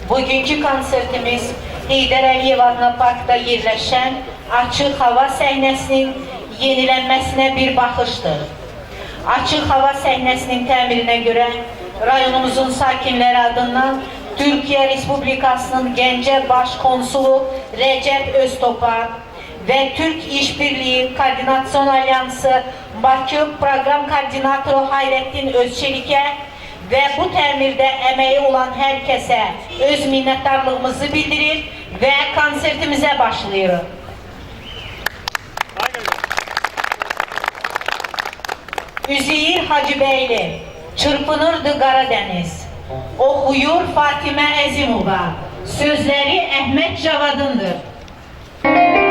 Bugünkü konsertimiz Heydər Əliyev adına parkda yerləşən açıq hava səhnəsinin yenilənməsinə bir baxışdır. Açıq hava səhnəsinin təmirinə görə rayonumuzun sakinləri adından Türkiye Respublikasının Gəncə Baş Konsulu Rəcəb Öztopar və Türk İşbirliği Koordinasyon Alyansı Bakı Program Koordinatoru Hayrettin Özçelik'e ve bu təmirdə əməyi olan hər kəsə öz minnətdarlığımızı bildirir və konsertimizə başlayırıq. Üzeyir Hacıbəyli, çırpınırdı Qaradəniz. Oxuyur Fatimə Əzimova, sözləri Əhməd Cavadındır.